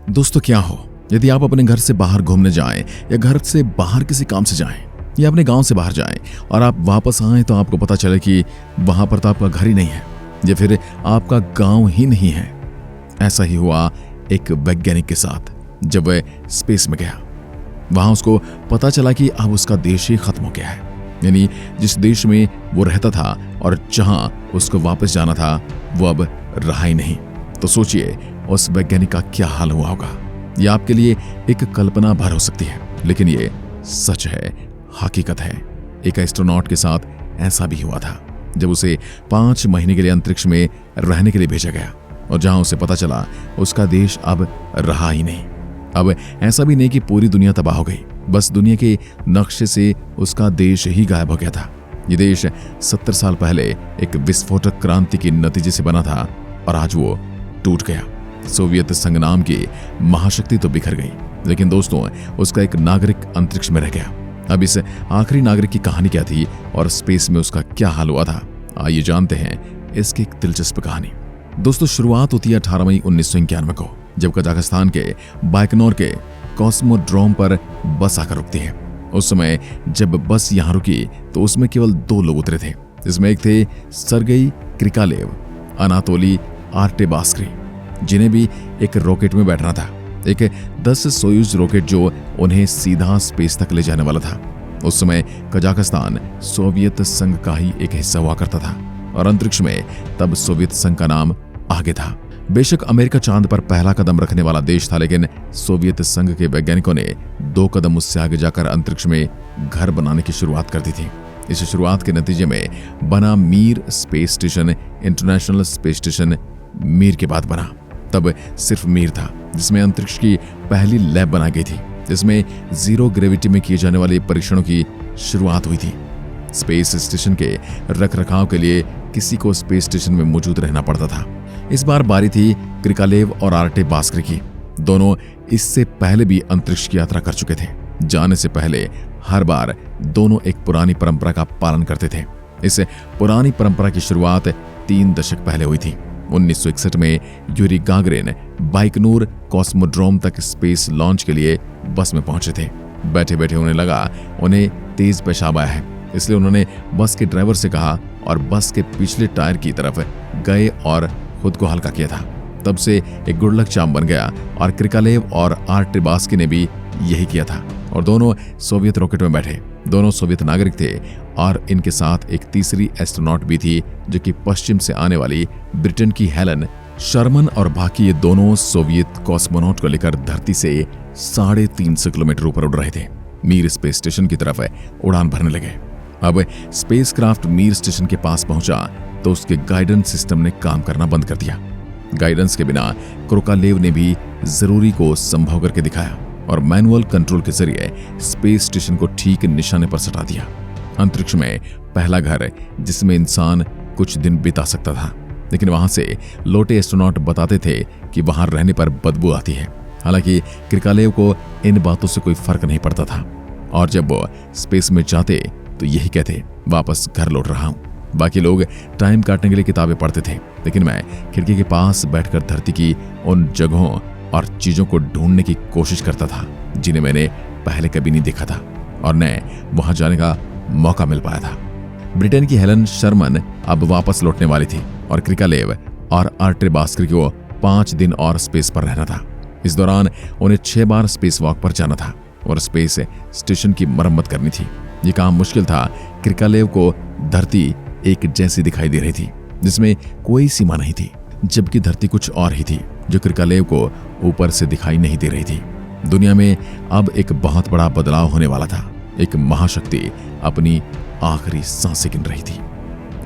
दोस्तों, क्या हो यदि आप अपने घर से बाहर घूमने जाएं या घर से बाहर किसी काम से जाएं या अपने गांव से बाहर जाएं और आप वापस आएं तो आपको पता चले कि वहां पर तो आपका घर ही नहीं है या फिर आपका गांव ही नहीं है। ऐसा ही हुआ एक वैज्ञानिक के साथ जब वह स्पेस में गया। वहां उसको पता चला कि अब उसका देश ही खत्म हो गया है, यानी जिस देश में वो रहता था और जहां उसको वापस जाना था वो अब रहा ही नहीं। तो सोचिए उस वैज्ञानिक का क्या हाल हुआ होगा। यह आपके लिए एक कल्पना भर हो सकती है, लेकिन ये सच है, हकीकत है। एक एस्ट्रोनॉट के साथ ऐसा भी हुआ था जब उसे 5 महीने के लिए अंतरिक्ष में रहने के लिए भेजा गया और जहां उसे पता चला उसका देश अब रहा ही नहीं। अब ऐसा भी नहीं कि पूरी दुनिया तबाह हो गई, बस दुनिया के नक्शे से उसका देश ही गायब हो गया था। ये देश 70 साल पहले एक विस्फोटक क्रांति के नतीजे से बना था और आज वो टूट गया। सोवियत संघ नाम की महाशक्ति तो बिखर गई, लेकिन दोस्तों उसका एक नागरिक अंतरिक्ष में रह गया। अब इस आखिरी नागरिक की कहानी क्या थी और स्पेस में उसका क्या हाल हुआ था, आइए जानते हैं इसकी एक दिलचस्प कहानी। दोस्तों, शुरुआत होती है 18 मई 1991 को, जब कजाकिस्तान के बाइकनोर के कॉस्मोड्रोम पर बस आकर रुकती है। उस समय जब बस यहां रुकी तो उसमें केवल 2 लोग उतरे थे। इसमें एक थे सर्गेई क्रिकालेव, अनातोली आर्टेबास्क्री, जिन्हें भी एक रॉकेट में बैठना था, एक 10 सोयूज रॉकेट जो उन्हें सीधा स्पेस तक ले जाने वाला था। उस समय कजाकिस्तान सोवियत संघ का ही एक हिस्सा हुआ करता था और अंतरिक्ष में तब सोवियत संघ का नाम आगे था। बेशक अमेरिका चांद पर पहला कदम रखने वाला देश था, लेकिन सोवियत संघ के वैज्ञानिकों ने 2 कदम उससे आगे जाकर अंतरिक्ष में घर बनाने की शुरुआत कर दी थी। इस शुरुआत के नतीजे में बना Mir space station. International space station Mir के बाद बना। तब सिर्फ मीर था, जिसमें अंतरिक्ष की पहली लैब बनाई गई थी, जिसमें जीरो ग्रेविटी में किए जाने वाले परीक्षणों की शुरुआत हुई थी। स्पेस स्टेशन के रखरखाव के लिए किसी को स्पेस स्टेशन में मौजूद रहना पड़ता था। इस बार बारी थी क्रिकालेव और आर्टेबास्क्री की। दोनों इससे पहले भी अंतरिक्ष की यात्रा कर चुके थे। जाने से पहले हर बार दोनों एक पुरानी परंपरा का पालन करते थे। इस पुरानी परंपरा की शुरुआत 3 दशक पहले हुई थी। 1961 में यूरी गागरिन बाइकनूर कॉस्मोड्रोम तक स्पेस लॉन्च के लिए बस में पहुंचे थे। बैठे बैठे उन्हें लगा उन्हें तेज पेशाब आया है, इसलिए उन्होंने बस के ड्राइवर से कहा और बस के पिछले टायर की तरफ गए और खुद को हल्का किया था। तब से एक गुडलक चार्म बन गया और क्रिकालेव और आर्टेबास्की ने भी यही किया था और दोनों सोवियत रॉकेट में बैठे। दोनों सोवियत नागरिक थे और इनके साथ एक तीसरी एस्ट्रोनॉट भी थी, जो कि पश्चिम से आने वाली ब्रिटेन की हेलन शर्मन, और बाकी ये दोनों सोवियत कॉस्मोनॉट को लेकर धरती से 350 किलोमीटर ऊपर उड़ रहे थे। मीर स्पेस स्टेशन की तरफ उड़ान भरने लगे। अब स्पेसक्राफ्ट मीर स्टेशन के पास पहुंचा तो उसके गाइडेंस सिस्टम ने काम करना बंद कर दिया। गाइडेंस के बिना क्रोकालेव ने भी जरूरी को संभव करके दिखाया और मैनुअल कंट्रोल के जरिए स्पेस स्टेशन को ठीक निशाने पर सटा दिया। अंतरिक्ष में पहला घर जिसमें इंसान कुछ दिन बिता सकता था, लेकिन वहां से लौटे एस्ट्रोनॉट बताते थे कि वहां रहने पर बदबू आती है। हालांकि क्रिकालेव को इन बातों से कोई फर्क नहीं पड़ता था और जब वो स्पेस में जाते तो यही कहते, वापस घर लौट रहा हूं। बाकी लोग टाइम काटने के लिए किताबें पढ़ते थे, लेकिन मैं खिड़की के पास बैठकर धरती की उन जगहों और चीजों को ढूंढने की कोशिश करता था जिन्हें मैंने पहले कभी नहीं देखा था और न वहां जाने का मौका मिल पाया था। ब्रिटेन की हेलन शर्मन अब वापस लौटने वाली थी और क्रिकालेव और आर्टेबास्क्री को 5 दिन और स्पेस पर रहना था। इस दौरान उन्हें 6 बार स्पेस वॉक पर जाना था और स्पेस स्टेशन की मरम्मत करनी थी। ये काम मुश्किल था। क्रिकालेव को धरती एक जैसी दिखाई दे रही थी, जिसमें कोई सीमा नहीं थी, जबकि धरती कुछ और ही थी जो क्रिकालेव को ऊपर से दिखाई नहीं दे रही थी। दुनिया में अब एक बहुत बड़ा बदलाव होने वाला था। एक महाशक्ति अपनी आखिरी सांसें गिन रही थी।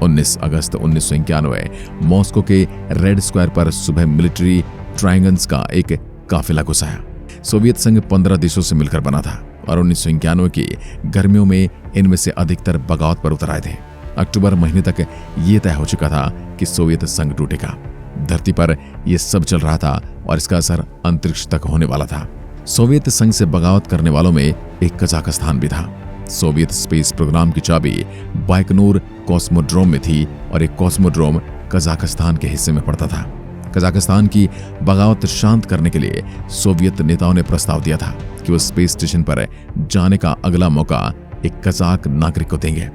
19 अगस्त 1991 मॉस्को के रेड स्क्वायर पर सुबह मिलिट्री ट्रायंगल्स का एक काफिला घुसाया। सोवियत संघ 15 देशों से मिलकर बना था और 1991 की गर्मियों में इनमें से अधिकतर बगावत पर उतर आए थे। अक्टूबर महीने तक ये तय हो चुका था कि सोवियत संघ टूटेगा। धरती पर यह सब चल रहा था और इसका असर अंतरिक्ष तक होने वाला था। सोवियत संघ से बगावत करने वालों में एक कजाकिस्तान भी था। सोवियत स्पेस प्रोग्राम की चाबी बाइकनूर कॉस्मोड्रोम में थी और एक कॉस्मोड्रोम कजाकिस्तान के हिस्से में पड़ता था। कजाकिस्तान की बगावत शांत करने के लिए सोवियत नेताओं ने प्रस्ताव दिया था कि वो स्पेस स्टेशन पर जाने का अगला मौका एक कजाक नागरिक को देंगे।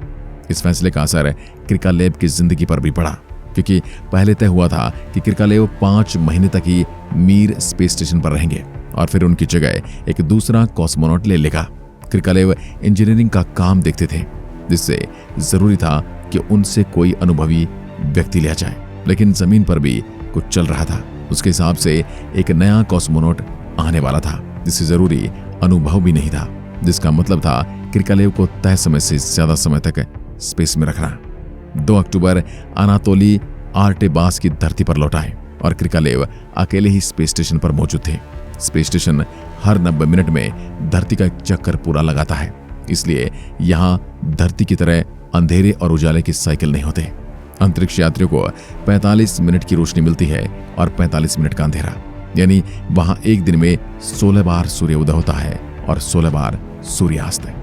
इस फैसले का असर क्रिकालेव की जिंदगी पर भी पड़ा, क्योंकि पहले तय हुआ था कि क्रिकालेव 5 महीने तक ही मीर स्पेस स्टेशन पर रहेंगे और फिर उनकी जगह एक दूसरा कॉस्मोनॉट ले लेगा। क्रिकालेव इंजीनियरिंग का काम देखते थे, जिससे जरूरी था कि उनसे कोई अनुभवी व्यक्ति लिया जाए, लेकिन जमीन पर भी कुछ चल रहा था। उसके हिसाब से एक नया कॉस्मोनॉट आने वाला था, जिससे जरूरी अनुभव भी नहीं था, जिसका मतलब था क्रिकालेव को तय समय से ज्यादा समय तक स्पेस में रखना। 2 अक्टूबर अनातोली आर्टेबास की धरती पर लौट आए और क्रिकालेव अकेले ही स्पेस स्टेशन पर मौजूद थे। स्पेस स्टेशन हर 90 मिनट में धरती का एक चक्कर पूरा लगाता है, इसलिए यहाँ धरती की तरह अंधेरे और उजाले की साइकिल नहीं होते। अंतरिक्ष यात्रियों को 45 मिनट की रोशनी मिलती है और 45 मिनट का अंधेरा, यानी वहां एक दिन में 16 बार सूर्य उदय होता है और 16 बार सूर्यास्त।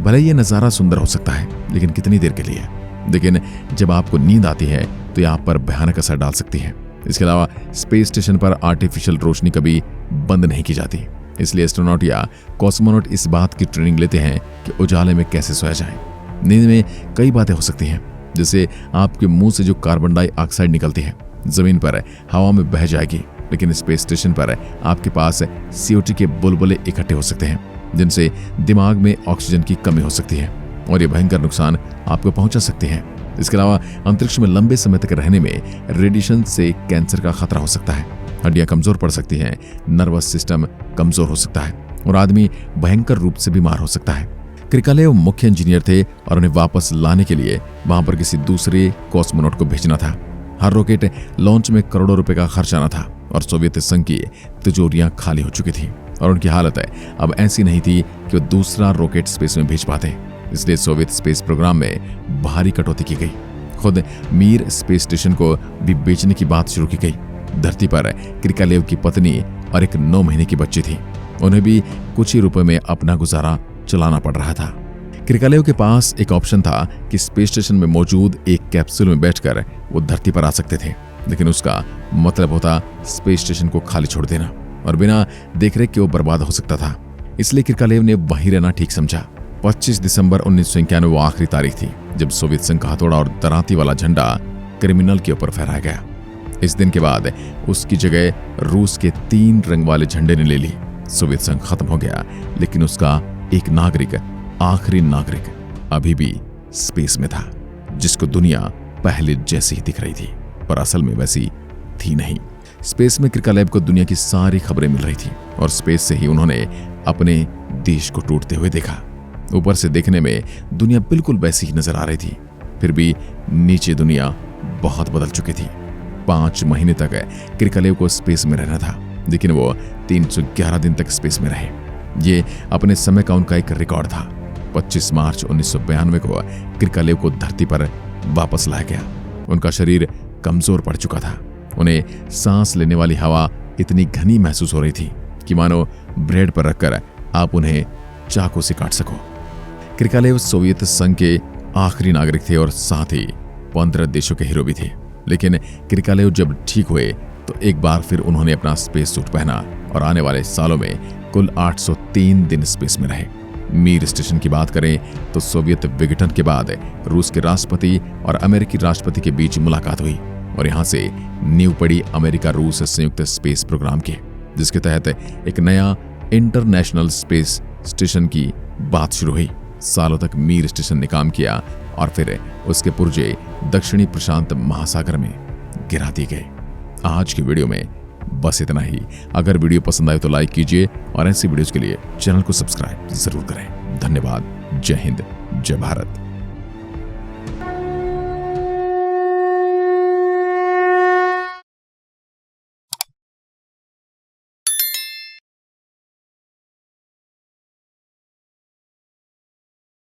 भले ये नजारा सुंदर हो सकता है, लेकिन कितनी देर के लिए? लेकिन जब आपको नींद आती है तो ये आप पर भयानक असर डाल सकती है। इसके अलावा स्पेस स्टेशन पर आर्टिफिशियल रोशनी कभी बंद नहीं की जाती, इसलिए एस्ट्रोनॉट या कॉस्मोनॉट इस बात की ट्रेनिंग लेते हैं कि उजाले में कैसे सोया जाए। नींद में कई बातें हो सकती हैं, जैसे आपके मुंह से जो कार्बन डाइऑक्साइड निकलती है जमीन पर हवा में बह जाएगी, लेकिन स्पेस स्टेशन पर आपके पास CO2 के बुलबुले इकट्ठे हो सकते हैं, जिनसे दिमाग में ऑक्सीजन की कमी हो सकती है और ये भयंकर नुकसान आपको पहुंचा सकते हैं। इसके अलावा अंतरिक्ष में लंबे समय तक रहने में रेडिएशन से कैंसर का खतरा हो सकता है, हड्डियां कमजोर पड़ सकती हैं, नर्वस सिस्टम कमजोर हो सकता है और आदमी भयंकर रूप से बीमार हो सकता है। क्रिकालेव मुख्य इंजीनियर थे और उन्हें वापस लाने के लिए वहां पर किसी दूसरे कॉस्मोनॉट को भेजना था। हर रॉकेट लॉन्च में करोड़ों रुपए का खर्च आना था और सोवियत संघ की तिजोरियां खाली हो चुकी थी और उनकी हालत अब ऐसी नहीं थी कि वो दूसरा रॉकेट स्पेस में भेज पाते। इसलिए सोवियत स्पेस प्रोग्राम में भारी कटौती की गई। खुद मीर स्पेस स्टेशन को भी बेचने की बात शुरू की गई। धरती पर क्रिकालेव की पत्नी और एक 9 महीने की बच्ची थी, उन्हें भी कुछ ही रुपए में अपना गुजारा चलाना पड़ रहा था। क्रिकालेव के पास एक ऑप्शन था कि स्पेस स्टेशन में मौजूद एक कैप्सूल में बैठकर वो धरती पर आ सकते थे, लेकिन उसका मतलब होता स्पेस स्टेशन को खाली छोड़ देना और बिना देखरेख के वो बर्बाद हो सकता था। इसलिए क्रिकालेव ने वहीं रहना ठीक समझा। 25 दिसंबर 1991 वो आखिरी तारीख थी जब सोवियत संघ का हथौड़ा और दरांती वाला झंडा क्रिमिनल के ऊपर फहराया गया। इस दिन के बाद उसकी जगह रूस के 3 रंग वाले झंडे ने ले ली। सोवियत संघ खत्म हो गया, लेकिन उसका एक नागरिक, आखिरी नागरिक, अभी भी स्पेस में था, जिसको दुनिया पहले जैसी ही दिख रही थी, पर असल में वैसी थी नहीं। स्पेस में क्रिकालेव को दुनिया की सारी खबरें मिल रही थी और स्पेस से ही उन्होंने अपने देश को टूटते हुए देखा। ऊपर से देखने में दुनिया बिल्कुल वैसी ही नजर आ रही थी, फिर भी नीचे दुनिया बहुत बदल चुकी थी। 5 महीने तक क्रिकालेव को स्पेस में रहना था, लेकिन वो 311 दिन तक स्पेस में रहे। ये अपने समय का उनका एक रिकॉर्ड था। 25 मार्च 1992 को क्रिकालेव को धरती पर वापस लाया गया। उनका शरीर कमजोर पड़ चुका था। उन्हें सांस लेने वाली हवा इतनी घनी महसूस हो रही थी कि मानो ब्रेड पर रखकर आप उन्हें चाकू से काट सको। क्रिकालेव सोवियत संघ के आखिरी नागरिक थे और साथ ही 15 देशों के हीरो भी थे। लेकिन क्रिकालेव जब ठीक हुए तो एक बार फिर उन्होंने अपना स्पेस सूट पहना और आने वाले सालों में कुल 803 दिन स्पेस में रहे। मीर स्टेशन की बात करें तो सोवियत विघटन के बाद रूस के राष्ट्रपति और अमेरिकी राष्ट्रपति के बीच मुलाकात हुई और यहां से नींव पड़ी अमेरिका रूस संयुक्त स्पेस प्रोग्राम की, जिसके तहत एक नया इंटरनेशनल स्पेस स्टेशन की बात शुरू हुई। सालों तक मीर स्टेशन ने काम किया और फिर उसके पुर्जे दक्षिणी प्रशांत महासागर में गिरा दिए गए। आज की वीडियो में बस इतना ही। अगर वीडियो पसंद आए तो लाइक कीजिए और ऐसी वीडियोस के लिए चैनल को सब्सक्राइब जरूर करें। धन्यवाद। जय हिंद, जय भारत।